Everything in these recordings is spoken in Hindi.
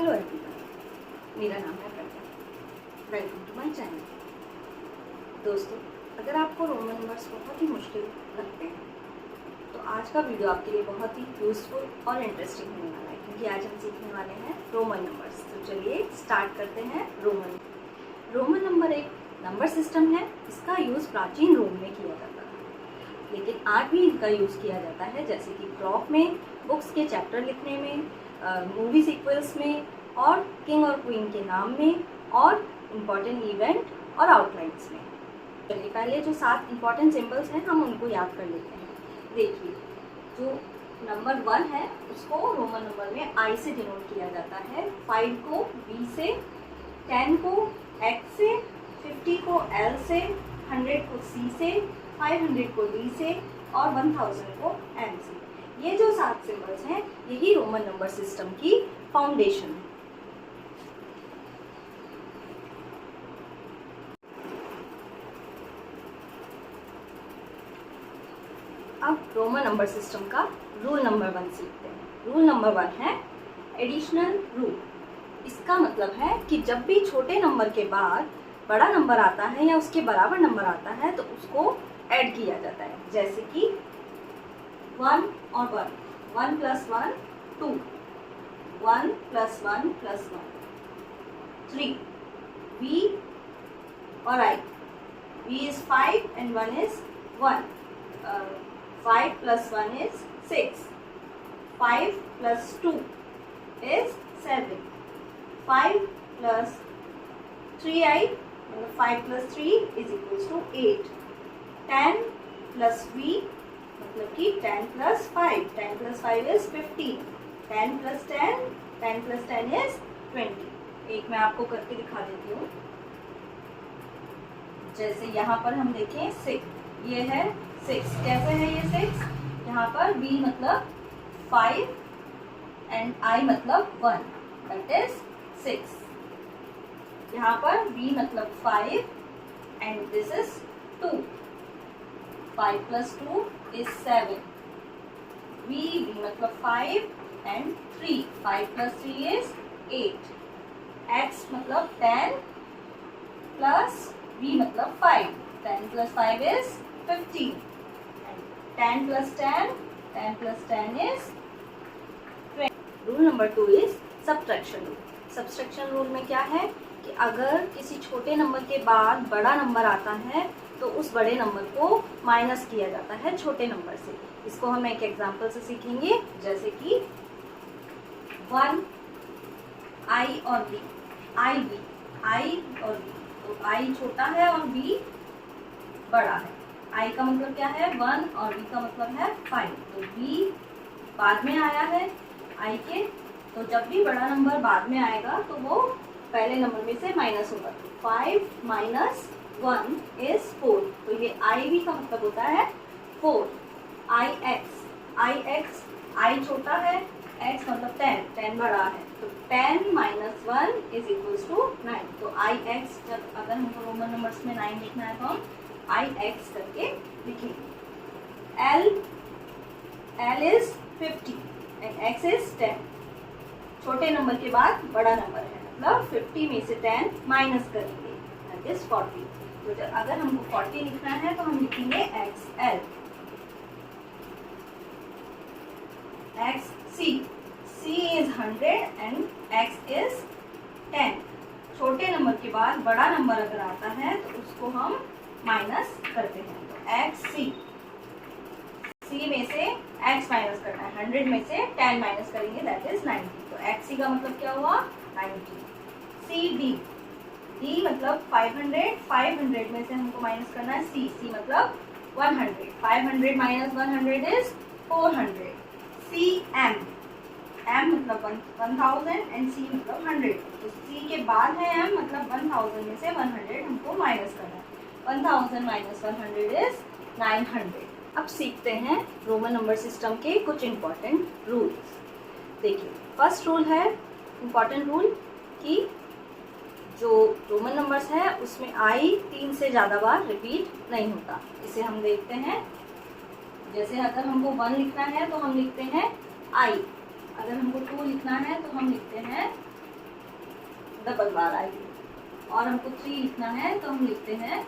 हेलो एवरीवन, मेरा नाम है Pragya. Welcome to my channel. दोस्तों, अगर आपको रोमन नंबर्स बहुत ही मुश्किल लगते हैं तो आज का वीडियो आपके लिए बहुत ही यूज़फुल और इंटरेस्टिंग होने वाला है, क्योंकि आज हम सीखने वाले हैं रोमन नंबर्स। तो चलिए स्टार्ट करते हैं। रोमन नंबर एक नंबर सिस्टम है। इसका यूज़ प्राचीन रोम में किया जाता था, लेकिन आज भी इनका यूज़ किया जाता है, जैसे कि क्लॉक में, बुक्स के चैप्टर लिखने में, मूवी सीक्वल्स में, और किंग और क्वीन के नाम में, और इम्पॉर्टेंट इवेंट और आउटलाइंस में। चलिए पहले जो 7 इम्पॉर्टेंट सिंबल्स हैं हम उनको याद कर लेते हैं। देखिए, जो नंबर 1 है उसको रोमन नंबर में आई से डिनोट किया जाता है, 5 को बी से, 10 को एक्स से, 50 को एल से, 100 को सी से, 500 को डी से और 1000 को एम से। ये जो 7 सिंबल्स हैं यही रोमन नंबर सिस्टम की फाउंडेशन है। अब रोमन नंबर सिस्टम का रूल नंबर 1 सीखते हैं। रूल नंबर 1 है एडिशनल रूल। इसका मतलब है कि जब भी छोटे नंबर के बाद बड़ा नंबर आता है या उसके बराबर नंबर आता है तो उसको ऐड किया जाता है। जैसे कि 1 और 1, 1 + 1 2, 1 + 1 + 1 3, V और I। V is 5 and 1 is 1. 5 + 1 is 6. 5 + 2 is 7. 5 + 3i, 5 + 3 is equals to 8. 10 + v मतलब कि 10 + 5, 10 + 5 is 15. 10 + 10, 10 + 10 is 20. एक मैं आपको करके दिखा देती हूँ। जैसे यहाँ पर हम देखें 6, ये है 6। कैसे है ये 6? यहाँ पर b मतलब 5 एंड I मतलब 1, दैट इज 6। यहाँ पर b मतलब 5 and this is 2। 5 + 2 is 7. V मतलब 5 and 3. 5 + 3 is 8. X मतलब 10 plus V मतलब 5. 10 + 5 is 15. And 10 + 10, 10 + 10 is 20. Rule number 2 is subtraction rule. Subtraction rule में क्या है कि अगर किसी छोटे नंबर के बाद बड़ा नंबर आता है तो उस बड़े नंबर को माइनस किया जाता है छोटे नंबर से। इसको हम एक एग्जांपल से सीखेंगे, जैसे कि 1 I और B, I और B। तो I छोटा है और B बड़ा है। I का मतलब क्या है 1 और B का मतलब है 5। तो B बाद में आया है I के, तो जब भी बड़ा नंबर बाद में आएगा तो वो पहले नंबर में से माइनस होगा। 5 - 1 is 4। तो ये IV का मतलब होता है 4। I छोटा है, X मतलब 10, 10 बड़ा है, तो 10 - 1 is equals to 9। तो IX, जब अगर हमको रोमन नंबर्स में 9 लिखना है तो हम IX करके लिखेंगे। L is 50 and X is 10। छोटे नंबर के बाद बड़ा नंबर है, मतलब 50 में से 10 माइनस करेंगे, दैट इज 40। तो जब अगर हमको 40 लिखना है तो हम लिखेंगे XL। XC, C is 100 and X is 10। छोटे नंबर के बाद बड़ा नंबर अगर आता है तो उसको हम माइनस करते हैं। तो XC, C में से X माइनस करना है, 100 में से 10 माइनस करेंगे, दैट इज 90। तो XC का मतलब क्या हुआ 90। CD, D मतलब 500, 500 में से हमको माइनस करना है C मतलब 100। 500 - 100 is 400। CM, M मतलब 1000 एंड C मतलब 100। तो C के बाद है M मतलब 1000 में से 100 हमको माइनस करना है। 1000 - 100 is 900। अब सीखते हैं रोमन नंबर सिस्टम के कुछ इम्पॉर्टेंट रूल्स। देखिए, फर्स्ट रूल है इम्पॉर्टेंट रूल कि जो रोमन नंबर्स है उसमें I 3 से ज़्यादा बार रिपीट नहीं होता। इसे हम देखते हैं। जैसे अगर हमको 1 लिखना है तो हम लिखते हैं I, अगर हमको 2 लिखना है तो हम लिखते हैं डबल बार आएगी। और हमको 3 लिखना है तो हम लिखते हैं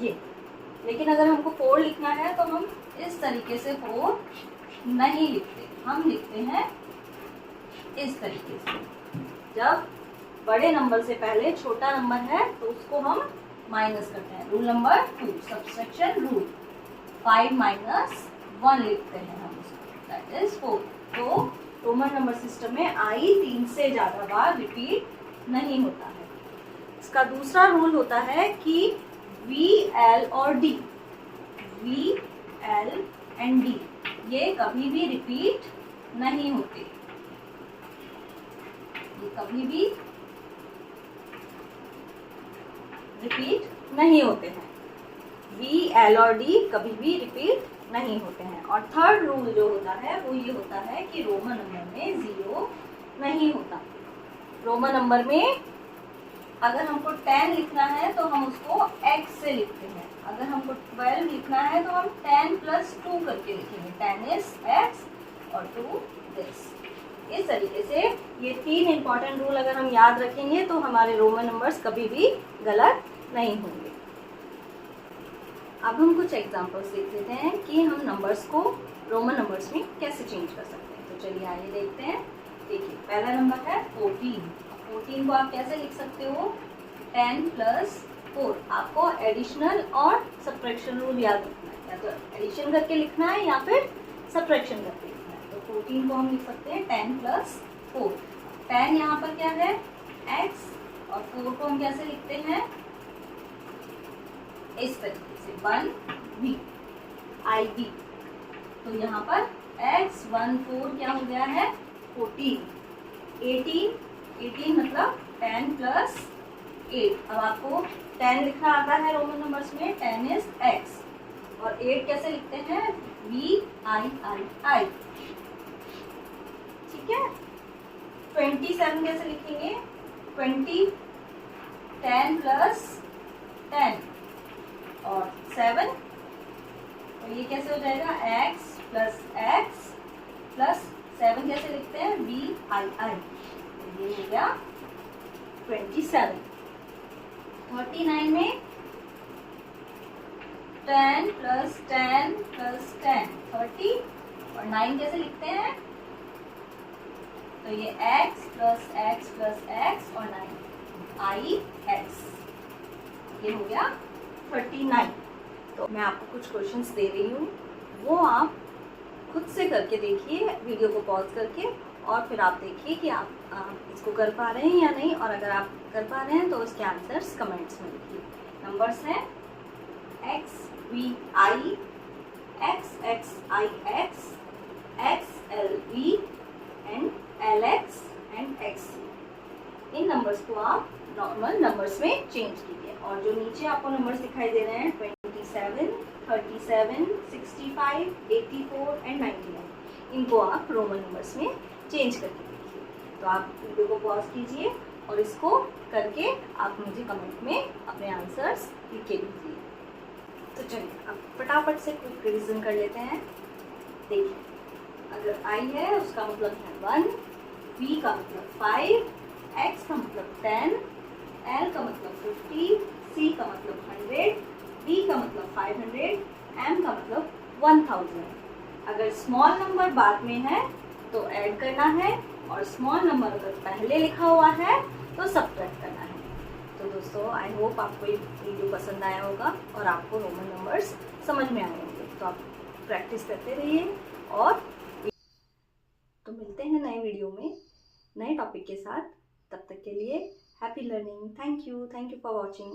ये। लेकिन अगर हमको 4 लिखना है तो हम इस तरीके से 4 नहीं लिखते, हम लिखते हैं इस तरीके से। जब बड़े नंबर से पहले छोटा नंबर है तो उसको हम माइनस करते हैं। Rule number 2, subtraction rule. 5 minus 1 लिखते हैं हम उसको, दैट इज 4। तो रोमन नंबर सिस्टम में आई 3 से ज़्यादा बार रिपीट नहीं होता है। इसका दूसरा रूल होता है कि वी, एल और D, V, L and D ये कभी भी रिपीट नहीं होते, ये कभी भी रिपीट नहीं होते हैं। वी, एल और डी कभी भी रिपीट नहीं होते हैं। और थर्ड रूल जो होता है वो ये होता है कि रोमन नंबर में 0 नहीं होता। रोमन नंबर में अगर हमको 10 लिखना है तो हम उसको x से लिखते हैं। अगर हमको 12 लिखना है तो हम 10 + 2 करके लिखेंगे। 10 is x और 2 this। इस तरीके से ये 3 इंपॉर्टेंट रूल अगर हम याद रखेंगे तो हमारे रोमन नंबर्स कभी भी गलत नहीं होंगे। अब हम कुछ एग्जांपल्स देख लेते हैं कि हम नंबर्स को रोमन नंबर्स में कैसे चेंज कर सकते हैं। तो चलिए आइए देखते हैं। देखिए पहला नंबर है 14। 14 को आप कैसे लिख सकते हो? 10 + 4। आपको एडिशनल और सब्ट्रैक्शन रूल याद रखना है, या तो एडिशन करके लिखना है या फिर सब्ट्रैक्शन करके लिखना है। तो 14 को हम लिख सकते हैं 10 + 4। 10 यहाँ पर क्या है? x, और 4 को हम कैसे लिखते हैं? इस तरीके से 1b IB। तो यहाँ पर x 1 4 क्या हो गया है? 14। 18 मतलब 10 + 8। अब आपको 10 लिखना आता है रोमन नंबर्स में, 10 is x। और 8 कैसे लिखते हैं? VII। ठीक है। 27 कैसे लिखेंगे? 20 10 + 10 और 7। तो ये कैसे हो जाएगा? x + x + 7 कैसे लिखते हैं? VII। तो ये हो गया 27। 39 में 10 + 10 + 10 30 और 9 कैसे लिखते हैं? तो ये x + x + x और 9 IX। ये हो गया 39। तो मैं आपको कुछ क्वेश्चंस दे रही हूँ, वो आप खुद से करके देखिए, वीडियो को पॉज करके, और फिर आप देखिए कि आप इसको कर पा रहे हैं या नहीं। और अगर आप कर पा रहे हैं तो उसके आंसर्स कमेंट्स में लिखिए। नंबर्स हैं XVI, XXIX, XLV and LX and XC। In numbers को आप नॉर्मल नंबर्स में चेंज कीजिए। और जो नीचे आपको नंबर्स दिखाई दे रहे हैं 27, 37, 65, 84 एंड 99, इनको आप रोमन नंबर्स में चेंज करके देखिए। तो आप वीडियो को पॉज कीजिए और इसको करके आप मुझे कमेंट में अपने आंसर्स लिख के दीजिए। तो चलिए अब फटाफट से क्विक रिवीजन कर लेते हैं। देखिए, अगर I है उसका मतलब है 1, V का मतलब 5, X का मतलब 10, L का मतलब 50, C का मतलब 100, D का मतलब 500, M का मतलब 1000। अगर स्मॉल नंबर बाद में है तो ऐड करना है, और स्मॉल नंबर अगर पहले लिखा हुआ है तो सब्ट्रैक्ट करना है। तो दोस्तों, आई होप आपको ये वीडियो पसंद आया होगा और आपको रोमन नंबर्स समझ में आए होंगे। तो आप प्रैक्टिस करते रहिए, और तो मिलते हैं नए वीडियो में नए टॉपिक के साथ। तब तक के लिए happy learning. Thank you for watching.